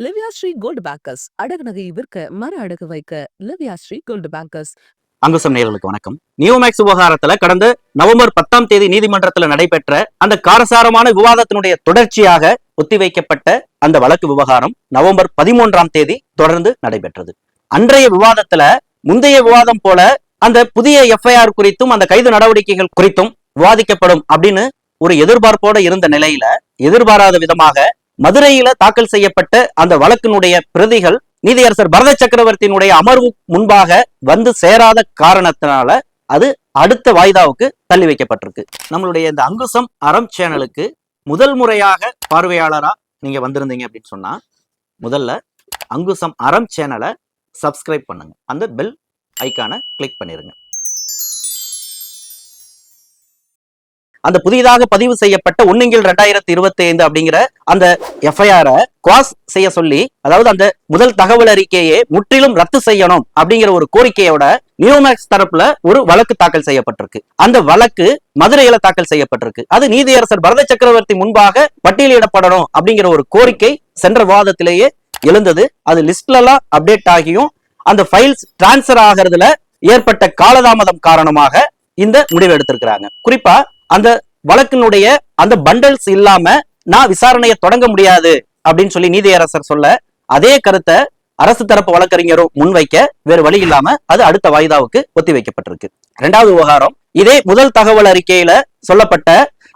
லிவ்யா Sri gold bankers அடகு நகையை விற்க மர அடகு வைக்க லிவ்யா ஸ்ரீ கோல்டு பேங்கர்ஸ். அங்குசம் நேயர்களுக்கு வணக்கம். நியோமேக்ஸ் விவகாரத்துல கடந்த நவம்பர் 10ஆம் தேதி நீதிமன்றத்துல நடைபெற்ற அந்த காரசாரமான விவாதத்தினுடைய தொடர்ச்சியாக ஒத்திவைக்கப்பட்ட அந்த வழக்கு விவகாரம் நவம்பர் 13ஆம் தேதி தொடர்ந்து நடைபெற்றது. அன்றைய விவாதத்துல முந்தைய விவாதம் போல அந்த புதிய எஃப்ஐஆர் குறித்தும் அந்த கைது நடவடிக்கைகள் குறித்தும் விவாதிக்கப்படும் அப்படின்னு ஒரு எதிர்பார்ப்போட இருந்த நிலையில எதிர்பாராத விதமாக மதுரையில தாக்கல் செய்யப்பட்ட அந்த வழக்கினுடைய பிரதிகள் நீதியரசர் பரத சக்கரவர்த்தியினுடைய அமர்வு முன்பாக வந்து சேராத காரணத்தினால அது அடுத்த வாய்தாவுக்கு தள்ளி வைக்கப்பட்டிருக்கு. நம்மளுடைய இந்த அங்குசம் அறம் சேனலுக்கு முதல் முறையாக பார்வையாளரா நீங்க வந்திருந்தீங்க அப்படின்னு சொன்னா முதல்ல அங்குசம் அறம் சேனலை சப்ஸ்கிரைப் பண்ணுங்க, அந்த பெல் ஐக்கானை கிளிக் பண்ணிருங்க. அந்த புதிதாக பதிவு செய்யப்பட்ட 1/2025 அப்படிங்கிற அந்த எஃப்ஐஆரை குவாஸ் செய்ய சொல்லி, அதாவது அந்த முதல் தகவல் அறிக்கையை முற்றிலும் ரத்து செய்யணும் அப்படிங்கிற ஒரு கோரிக்கையோட நியோமேக்ஸ் தரப்புல ஒரு வழக்கு தாக்கல் செய்யப்பட்டிருக்கு. அந்த வழக்கு மதுரையில தாக்கல் செய்யப்பட்டிருக்கு. அது நீதியரசர் பரத சக்கரவர்த்தி முன்பாக பட்டியலிடப்படணும் அப்படிங்கிற ஒரு கோரிக்கை சென்ற விவாதத்திலேயே எழுந்தது. அது லிஸ்ட்ல எல்லாம் அப்டேட் ஆகியும் அந்த ஃபைல்ஸ் டிரான்ஸ்பர் ஆகிறதுல ஏற்பட்ட காலதாமதம் காரணமாக இந்த முடிவு எடுத்திருக்கிறாங்க. குறிப்பா அந்த வழக்கினுடைய அந்த பண்டல்ஸ் இல்லாம நான் விசாரணையை தொடங்க முடியாது அப்படின்னு சொல்லி நீதியரசர் சொல்ல, அதே கருத்தை அரசு தரப்பு வழக்கறிஞரும் முன்வைக்க வேறு வழி இல்லாம அது அடுத்த வாய்தாவுக்கு ஒத்தி வைக்கப்பட்டிருக்கு. இரண்டாவது விவகாரம், இதே முதல் தகவல் அறிக்கையில சொல்லப்பட்ட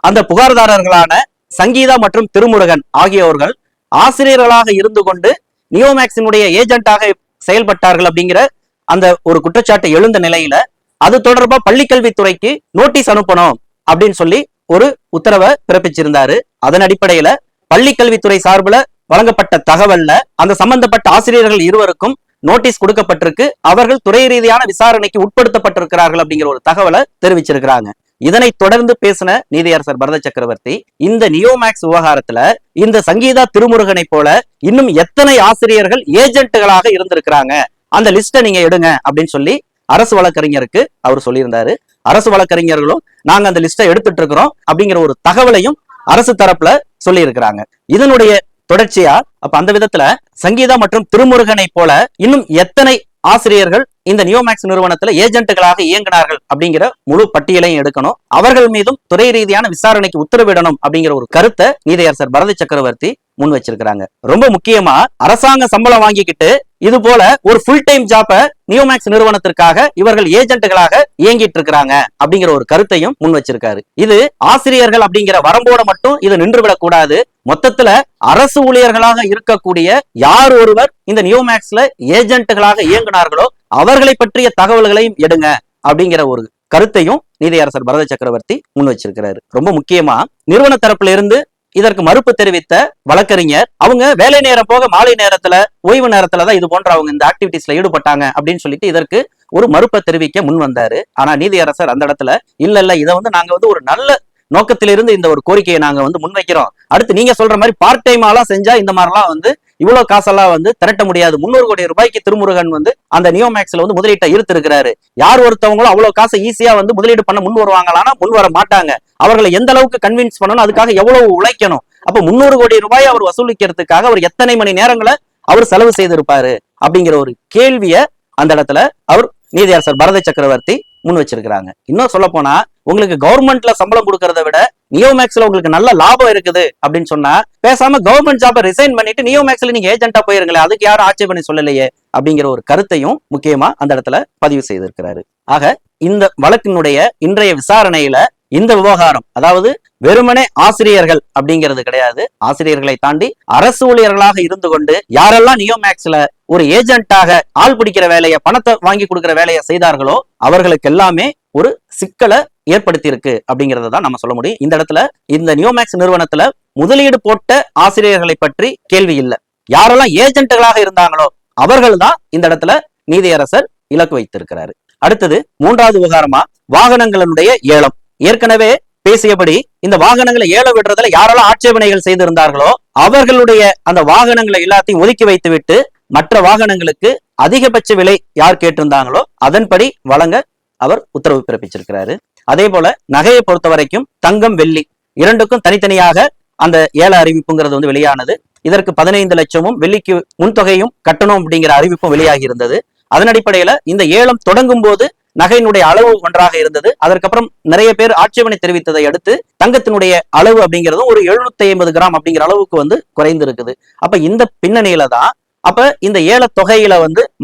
அந்த புகார்தாரர்களான சங்கீதா மற்றும் திருமுருகன் ஆகியோர்கள் ஆசிரியர்களாக இருந்து கொண்டு நியோமேக்ஸினுடைய ஏஜென்ட்டாக செயல்பட்டார்கள் அப்படிங்கிற அந்த ஒரு குற்றச்சாட்டு எழுந்த நிலையில அது தொடர்பா பள்ளிக்கல்வித்துறைக்கு நோட்டீஸ் அனுப்பணும் அப்படின்னு சொல்லி ஒரு உத்தரவை பிறப்பிச்சிருந்தாரு. அதன் அடிப்படையில பள்ளிக்கல்வித்துறை சார்பில் வழங்கப்பட்ட தகவல்ல அந்த சம்பந்தப்பட்ட ஆசிரியர்கள் இருவருக்கும் நோட்டீஸ் கொடுக்கப்பட்டிருக்கு. அவர்கள் துறை ரீதியான விசாரணைக்கு உட்படுத்தப்பட்டிருக்கிறார்கள் அப்படிங்கிற ஒரு தகவலை தெரிவிச்சிருக்கிறாங்க. இதனை தொடர்ந்து பேசின நீதியரசர் பரத சக்கரவர்த்தி இந்த நியோமேக்ஸ் விவகாரத்துல இந்த சங்கீதா திருமுருகனை போல இன்னும் எத்தனை ஆசிரியர்கள் ஏஜென்ட்டுகளாக இருந்திருக்கிறாங்க, அந்த லிஸ்ட்டை நீங்க எடுங்க அப்படின்னு சொல்லி அரசு வழக்கறிஞருக்கு அவர் சொல்லியிருந்தாரு. அரசு வழக்கறிஞர்களும் நாங்க அந்த லிஸ்ட்டை எடுத்துட்டு இருக்கிறோம் அப்படிங்கிற ஒரு தகவலையும் அரசு தரப்புல சொல்லி இருக்கிறாங்க. இதனுடைய தொடர்ச்சியா அப்ப அந்த விதத்துல சங்கீதா மற்றும் திருமுருகனை போல இன்னும் எத்தனை ஆசிரியர்கள் இந்த நியோமேக்ஸ் நிறுவனத்துல ஏஜென்ட்டுகளாக இயங்கினார்கள் அப்படிங்கிற முழு பட்டியலையும் எடுக்கணும், அவர்கள் மீதும் துறை ரீதியான விசாரணைக்கு உத்தரவிடணும் அப்படிங்கிற ஒரு கருத்தை நீதியரசர் பரத சக்கரவர்த்தி முன் வச்சிருக்கிறாங்க. ரொம்ப முக்கியமா அரசாங்க சம்பளம் வாங்கிக்கிட்டு இது போல ஒரு ஃபுல் டைம் ஜாப நியோமேக்ஸ் நிறுவனத்திற்காக இவர்கள் ஏஜென்ட்டுகளாக இயங்கிட்டு இருக்கிறாங்க அப்படிங்கிற ஒரு கருத்தையும் முன் வச்சிருக்காரு. இது ஆசிரியர்கள் அப்படிங்கிற வரம்போட மட்டும் இது நின்றுவிடக் கூடாது. மொத்தத்துல அரசு ஊழியர்களாக இருக்கக்கூடிய யார் ஒருவர் இந்த நியோமேக்ஸ்ல ஏஜென்ட்டுகளாக இயங்கினார்களோ அவர்களை பற்றிய தகவல்களையும் எடுங்க அப்படிங்கிற ஒரு கருத்தையும் நீதியரசர் பரத சக்கரவர்த்தி முன் வச்சிருக்கிறாரு. ரொம்ப முக்கியமா நிறுவன தரப்புல இருந்து இதற்கு மறுப்பு தெரிவித்த வழக்கறிஞர் அவங்க வேலை நேரம் போக மாலை நேரத்துல ஓய்வு நேரத்துலதான் இது போன்ற அவங்க இந்த ஆக்டிவிட்டிஸ்ல ஈடுபட்டாங்க அப்படின்னு சொல்லிட்டு இதற்கு ஒரு மறுப்பை தெரிவிக்க முன் வந்தாரு. ஆனா நீதியரசர் அந்த இடத்துல இல்ல இதை நாங்க ஒரு நல்ல நோக்கத்திலிருந்து இந்த ஒரு கோரிக்கையை நாங்க முன்வைக்கிறோம். அடுத்து நீங்க சொல்ற மாதிரி பார்ட் டைம் ஆலாம் செஞ்சா இந்த மாதிரிலாம் இவ்வளவு காசெல்லாம் திரட்ட முடியாது. 300 கோடி ரூபாய்க்கு திருமுருகன் அந்த நியோமேக்ஸ்ல முதலீட்டை ஈர்த்து இருக்கிறாரு. யார் ஒருத்தவங்களும் அவ்வளவு காசை ஈஸியா முதலீடு பண்ண முன் வருவாங்களான்னா முன் வர மாட்டாங்க. அவர்களை எந்த அளவுக்கு கன்வின்ஸ் பண்ணணும், அதுக்காக எவ்வளவு உழைக்கணும். அப்ப 300 கோடி ரூபாய் அவர் வசூலிக்கிறதுக்காக அவர் எத்தனை மணி நேரங்களை அவர் செலவு செய்திருப்பாரு அப்படிங்கிற ஒரு கேள்வியை அந்த இடத்துல அவர் நீதியரசர் பரத சக்கரவர்த்தி முன் வச்சிருக்கிறாங்க. இன்னும் சொல்ல போனா உங்களுக்கு கவர்மெண்ட்ல சம்பளம் கொடுக்கறத விட நியோமேக்ஸ்ல உங்களுக்கு நல்ல லாபம் இருக்குது அப்படின்னு சொன்னா பேசாம கவர்மெண்ட் ஜாபை ரிசைன் பண்ணிட்டு நியோமேக்ஸ்ல நீங்க ஏஜென்ட்டா போயிருங்களே, அதுக்கு யாரும் ஆட்சேபனை சொல்லலையே அப்படிங்கிற ஒரு கருத்தையும் முக்கியமா அந்த இடத்துல பதிவு செய்திருக்கிறாரு. ஆக இந்த வழக்கினுடைய இன்றைய விசாரணையில இந்த விவகாரம், அதாவது வெறுமனே ஆசிரியர்கள் அப்படிங்கிறது கிடையாது, ஆசிரியர்களை தாண்டி அரசு ஊழியர்களாக இருந்து கொண்டு யாரெல்லாம் நியோமேக்ஸ்ல ஒரு ஏஜென்ட்டாக ஆள் பிடிக்கிற வேலையை பணத்தை வாங்கி கொடுக்கிற வேலையை செய்தார்களோ அவர்களுக்கு எல்லாமே ஒரு சிக்கலை ஏற்படுத்தி இருக்கு அப்படிங்கறத தான் நம்ம சொல்ல முடியும். இந்த இடத்துல இந்த நியோமேக்ஸ் நிறுவனத்துல முதலீடு போட்ட ஆசிரியர்களை பற்றி கேள்வி இல்லை, யாரெல்லாம் ஏஜென்ட்டுகளாக இருந்தாங்களோ அவர்கள் தான் இந்த இடத்துல நீதியரசர் இலக்கு வைத்திருக்கிறாரு. அடுத்தது மூன்றாவது விவகாரமா வாகனங்களுடைய ஏலம். ஏற்கனவே பேசியபடி இந்த வாகனங்களை ஏலம் விடுறதுல யாரெல்லாம் ஆட்சேபனைகள் செய்திருந்தார்களோ அவர்களுடைய அந்த வாகனங்களை எல்லாத்தையும் ஒதுக்கி வைத்து விட்டு மற்ற வாகனங்களுக்கு அதிகபட்ச விலை யார் கேட்டிருந்தாங்களோ அதன்படி வழங்க அவர் உத்தரவு பிறப்பிச்சிருக்கிறாரு. அதே போல நகையை பொறுத்த வரைக்கும் தங்கம் வெள்ளி இரண்டுக்கும் தனித்தனியாக அந்த ஏல அறிவிப்புங்கிறது வெளியானது. இதற்கு 15 லட்சமும் வெள்ளிக்கு முன்தொகையும் கட்டணும் அப்படிங்கிற அறிவிப்பும் வெளியாகி இருந்தது. அதன் அடிப்படையில இந்த ஏலம் தொடங்கும் போது நகையினுடைய அளவு ஒன்றாக இருந்தது. அதற்கப்புறம் நிறைய பேர் ஆட்சேபனை தெரிவித்ததை அடுத்து தங்கத்தினுடைய அளவு அப்படிங்கிறதும் ஒரு 750 கிராம் அப்படிங்கிற அளவுக்கு குறைந்து இருக்குது. அப்ப இந்த பின்னணியில தான் அப்ப இந்த ஏல தொகையில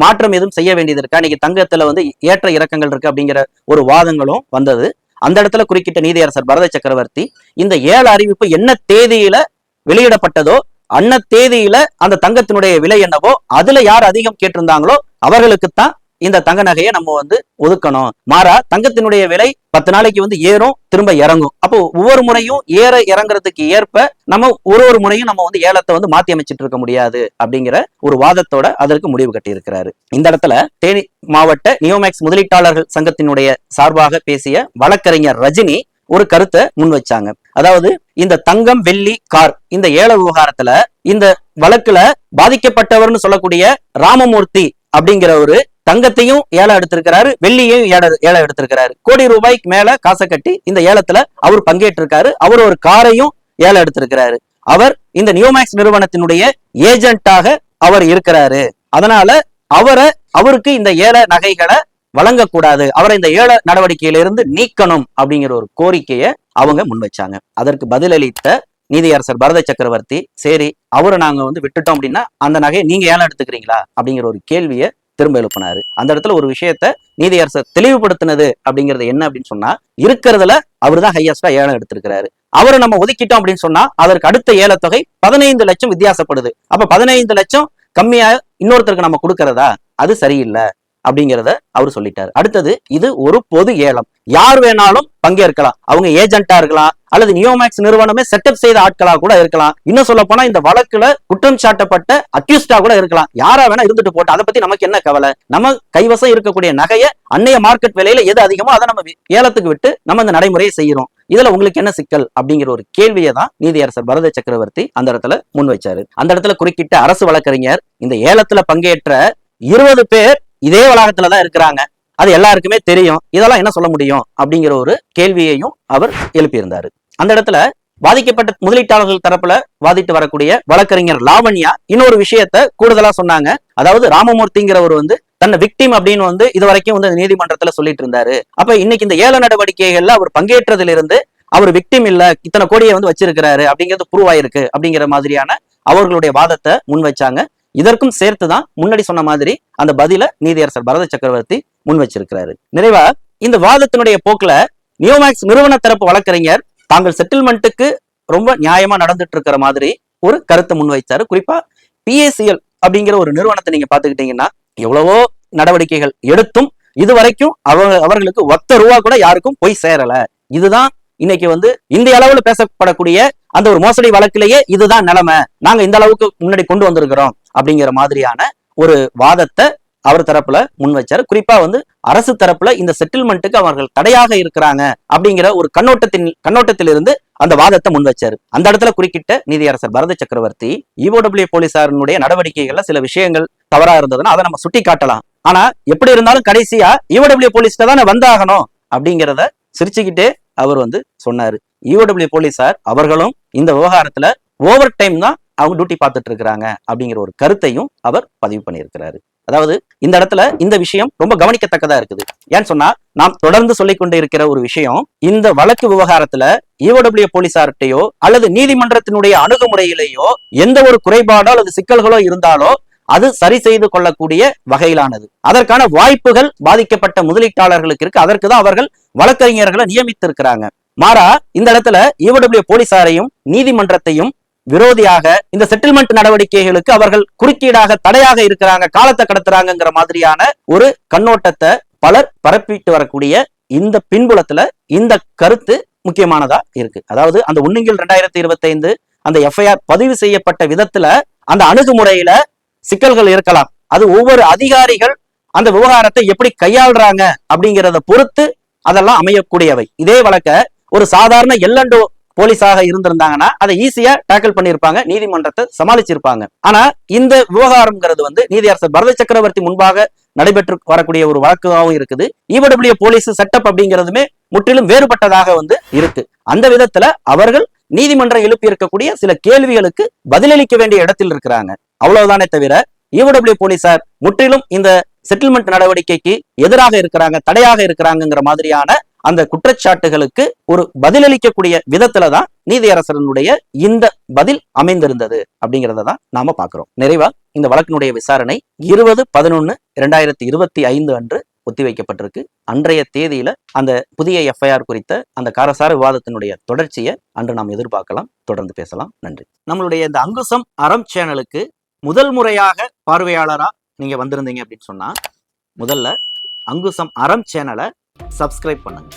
மாற்றம் எதுவும் செய்ய வேண்டியது இருக்கா, இன்னைக்கு தங்கத்துல ஏற்ற இறக்கங்கள் இருக்கு அப்படிங்கிற ஒரு வாதங்களும் வந்தது. அந்த இடத்துல குறுக்கிட்ட நீதியரசர் பரத சக்கரவர்த்தி இந்த ஏல அறிவிப்பு என்ன தேதியில வெளியிடப்பட்டதோ அன்ன தேதியில அந்த தங்கத்தினுடைய விலை என்னவோ அதுல யார் அதிகம் கேட்டிருந்தாங்களோ அவர்களுக்குத்தான் இந்த தங்க நகையை நம்ம ஒதுக்கணும். மாறா தங்கத்தினுடைய விலை 10 நாளைக்கு ஏறும் திரும்ப இறங்கும். அப்போ ஒவ்வொரு முறையும் ஏற இறங்குறதுக்கு ஏற்ப நம்ம ஒரு முறையும் நம்ம ஏலத்தை மாத்தி அமைச்சிட்டு இருக்க முடியாது அப்படிங்கிற ஒரு வாதத்தோட அதற்கு முடிவு கட்டி இருக்கிறாரு. இந்த இடத்துல தேனி மாவட்ட நியோமேக்ஸ் முதலீட்டாளர்கள் சங்கத்தினுடைய சார்பாக பேசிய வழக்கறிஞர் ரஜினி ஒரு கருத்தை முன் வச்சாங்க. அதாவது இந்த தங்கம் வெள்ளி கார் இந்த ஏல விவகாரத்துல இந்த வழக்குல பாதிக்கப்பட்டவர்னு சொல்லக்கூடிய ராமமூர்த்தி அப்படிங்கிற ஒரு தங்கத்தையும் ஏலம் எடுத்திருக்கிறாரு, வெள்ளியையும் ஏலம் எடுத்திருக்கிறாரு. கோடி ரூபாய்க்கு மேல காசை கட்டி இந்த ஏலத்துல அவர் பங்கேற்றிருக்காரு. அவர் ஒரு காரையும் ஏலம் எடுத்திருக்கிறாரு. அவர் இந்த நியோமேக்ஸ் நிறுவனத்தினுடைய ஏஜென்ட்டாக அவர் இருக்கிறாரு. அதனால அவருக்கு இந்த ஏல நகைகளை வழங்கக்கூடாது, அவரை இந்த ஏல நடவடிக்கையிலிருந்து நீக்கணும் அப்படிங்கிற ஒரு கோரிக்கையை அவங்க முன் வச்சாங்க. அதற்கு பதிலளித்த நீதியரசர் பரத சக்கரவர்த்தி, சரி அவரை நாங்க விட்டுட்டோம் அப்படின்னா அந்த நகையை நீங்க ஏலம் எடுத்துக்கிறீங்களா அப்படிங்கிற ஒரு கேள்வியை திரும்ப எழுப்பினாரு. அந்த இடத்துல ஒரு விஷயத்த நீதியரசர் தெளிவுபடுத்தினது அப்படிங்கிறது என்ன அப்படின்னு சொன்னா, இருக்கிறதுல அவர் தான் ஹையஸ்டா ஏலம் எடுத்திருக்கிறாரு. அவரை நம்ம ஒதுக்கிட்டோம் அப்படின்னு சொன்னா அதற்கு அடுத்த ஏலத்தொகை 15 லட்சம் வித்தியாசப்படுது. அப்ப 15 லட்சம் கம்மியா இன்னொருத்தருக்கு நம்ம கொடுக்கறதா, அது சரியில்லை அப்படிங்கிறத அவர் சொல்லிட்டாரு. அடுத்தது இது ஒரு பொது ஏலம், யார் வேணாலும் பங்கேற்கலாம். அவங்க ஏஜென்ட்டா இருக்கலாம் அல்லது நியோமேக்ஸ் நிறுவனமே செட்டப் செய்த ஆட்களா கூட இருக்கலாம். இன்னும் சொல்ல போனா இந்த வழக்குல குற்றம் சாட்டப்பட்ட அக்யூஸ்டா கூட இருக்கலாம். யாரா வேணா இருந்துட்டு போட்டு அதை பத்தி நமக்கு என்ன கவலை, நம்ம கைவசம் இருக்கக்கூடிய நகையை அன்னைய மார்க்கெட் விலையில எது அதிகமோ அதை நம்ம ஏலத்துக்கு விட்டு நம்ம இந்த நடைமுறையை செய்யறோம். இதுல உங்களுக்கு என்ன சிக்கல் அப்படிங்கிற ஒரு கேள்வியை தான் நீதியரசர் பரத சக்கரவர்த்தி அந்த இடத்துல முன் வச்சாரு. அந்த இடத்துல குறுக்கிட்ட அரசு வழக்கறிஞர், இந்த ஏலத்துல பங்கேற்ற 20 பேர் இதே வளாகத்துலதான் இருக்கிறாங்க, அது எல்லாருக்குமே தெரியும், இதெல்லாம் என்ன சொல்ல முடியும் அப்படிங்கிற ஒரு கேள்வியையும் அவர் எழுப்பியிருந்தாரு. அந்த இடத்துல பாதிக்கப்பட்ட முதலீட்டாளர்கள் தரப்புல வாதிட்டு வழக்கறிஞர் லாவண்யா இன்னொரு விஷயத்த கூடுதலா சொன்னாங்க. அதாவது ராமமூர்த்திங்கிறவர் தன்னை விக்டிம் அப்படின்னு இது வரைக்கும் நீதிமன்றத்துல சொல்லிட்டு இருந்தாரு. அப்ப இன்னைக்கு இந்த ஏல நடவடிக்கைகள்ல அவர் பங்கேற்றதிலிருந்து அவர் விக்டிம் இல்ல, இத்தனை கோடியை வச்சிருக்கிறாரு அப்படிங்கிறது ப்ரூவ் ஆயிருக்கு அப்படிங்கிற மாதிரியான அவர்களுடைய வாதத்தை முன் வச்சாங்க. இதற்கும் சேர்த்துதான் முன்னாடி சொன்ன மாதிரி அந்த பதில நீதியரசர் பரத சக்கரவர்த்தி முன் வச்சிருக்கிறாரு. நிறைவா இந்த வாதத்தினுடைய போக்குல நியோமேக்ஸ் நிறுவன தரப்பு வழக்கறிஞர் தாங்கள் செட்டில்மெண்ட்டுக்கு ரொம்ப நியாயமா நடந்துட்டு இருக்கிற மாதிரி ஒரு கருத்தை முன் வைச்சாரு. குறிப்பா PACL அப்படிங்கிற ஒரு நிறுவனத்தை நீங்க பாத்துக்கிட்டீங்கன்னா எவ்வளவோ நடவடிக்கைகள் எடுத்தும் இதுவரைக்கும் அவர்களுக்கு ₹1 கூட யாருக்கும் போய் சேரல. இதுதான் இன்னைக்கு இந்திய அளவுல பேசப்படக்கூடிய அந்த ஒரு மோசடி வழக்கிலேயே இதுதான் நிலைமை, நாங்க இந்த அளவுக்கு முன்னாடி கொண்டு வந்திருக்கிறோம் அப்படிங்கிற மாதிரியான ஒரு வாதத்தை அவர் தரப்புல முன் வச்சாரு. குறிப்பா அரசு தரப்புல இந்த செட்டில்மெண்ட்டுக்கு அவர்கள் தடையாக இருக்கிறாங்க அப்படிங்கிற ஒரு கண்ணோட்டத்திலிருந்து அந்த வாதத்தை முன் வச்சாரு. அந்த இடத்துல குறுக்கிட்ட நீதியரசர் பரத சக்கரவர்த்தி, EOW போலீசாருடைய நடவடிக்கைகள்ல சில விஷயங்கள் தவறா இருந்ததுன்னா அதை நம்ம சுட்டி காட்டலாம், ஆனா எப்படி இருந்தாலும் கடைசியா EOW போலீஸ்ல தானே வந்தாகணும் அப்படிங்கிறத சிரிச்சுக்கிட்டே அவர் சொன்னாரு. EOW போலீசார் அவர்களும் இந்த விவகாரத்துல ஓவர் டைம் தான் அவங்க டியூட்டி பார்த்துட்டு இருக்கிறாங்க அப்படிங்கிற ஒரு கருத்தையும் அவர் பதிவு பண்ணியிருக்கிறாரு. அதாவது இந்த இடத்துல இந்த விஷயம் ரொம்ப கவனிக்கத்தக்கதா இருக்குது. ஏன்னு சொன்னா நாம் தொடர்ந்து சொல்லிக் கொண்டு இருக்கிற ஒரு விஷயம், இந்த வழக்கு விவகாரத்துல EOW போலீசார்கிட்டயோ அல்லது நீதிமன்றத்தினுடைய அணுகுமுறையிலேயோ எந்த ஒரு குறைபாடோ அல்லது சிக்கல்களோ இருந்தாலோ அது சரி செய்து கொள்ளக்கூடிய வகையிலானது. அதற்கான வாய்ப்புகள் பாதிக்கப்பட்ட முதலீட்டாளர்களுக்கு இருக்கு. அதற்கு தான் அவர்கள் வழக்கறிஞர்களை நியமித்திருக்கிறாங்க. மாறா இந்த இடத்துல EOW போலீசாரையும் நீதிமன்றத்தையும் விரோதியாக இந்த செட்டில்மெண்ட் நடவடிக்கைகளுக்கு அவர்கள் குறுக்கீடாக தடையாக இருக்கிறாங்க, காலத்தை கடத்துறாங்கிற மாதிரியான ஒரு கண்ணோட்டத்தை பலர் பரப்பிட்டு வரக்கூடிய இந்த பின்புலத்துல இந்த கருத்து முக்கியமானதா இருக்கு. அதாவது அந்த 1/2025 அந்த FIR பதிவு செய்யப்பட்ட விதத்துல அந்த அணுகுமுறையில சிக்கல்கள் இருக்கலாம். அது ஒவ்வொரு அதிகாரிகள் அந்த விவகாரத்தை எப்படி கையாளுறாங்க அப்படிங்கிறத பொறுத்து அதெல்லாம் அமையக்கூடியவை. இதே வழக்க ஒரு சாதாரண L&O போலீஸாக இருந்திருந்தாங்கன்னா அதை ஈஸியா டேக்கிள் பண்ணிருப்பாங்க, நீதிமன்றத்தை சமாளிச்சிருப்பாங்க. ஆனா இந்த விவகாரம்ங்கிறது நீதியரசர் பரத சக்கரவர்த்தி முன்பாக நடைபெற்று வரக்கூடிய ஒரு வழக்காகவும் இருக்குது. EOW போலீஸ் செட்டப் அப்படிங்கிறதுமே முற்றிலும் வேறுபட்டதாக இருக்கு. அந்த விதத்துல அவர்கள் நீதிமன்றம் எழுப்பி இருக்கக்கூடிய சில கேள்விகளுக்கு பதிலளிக்க வேண்டிய இடத்தில் இருக்கிறாங்க. அவ்வளவுதானே தவிர ஈஓடபிள்யூ போலீசார் முற்றிலும் இந்த செட்டில்மெண்ட் நடவடிக்கைக்கு எதிராக இருக்கிறாங்க, தடையாக இருக்கிறாங்கிற மாதிரியான அந்த குற்றச்சாட்டுகளுக்கு ஒரு பதிலளிக்கக்கூடிய விதத்துலதான் நீதியரசனுடைய இந்த பதில் அமைந்திருந்தது அப்படிங்கிறத தான் நாம பாக்குறோம். நிறைவா இந்த வழக்கினுடைய விசாரணை 20/11/2025 அன்று ஒத்திவைக்கப்பட்டிருக்கு. அன்றைய தேதியில அந்த புதிய எஃப்ஐஆர் குறித்த அந்த காரசார விவாதத்தினுடைய தொடர்ச்சியை அன்று நாம் எதிர்பார்க்கலாம். தொடர்ந்து பேசலாம். நன்றி. நம்மளுடைய இந்த அங்குசம் அறம் சேனலுக்கு முதல் முறையாக பார்வையாளரா நீங்க வந்திருந்தீங்க அப்படின்னு சொன்னா முதல்ல அங்குசம் அறம் சேனலை சப்ஸ்கிரைப் பண்ணுங்க.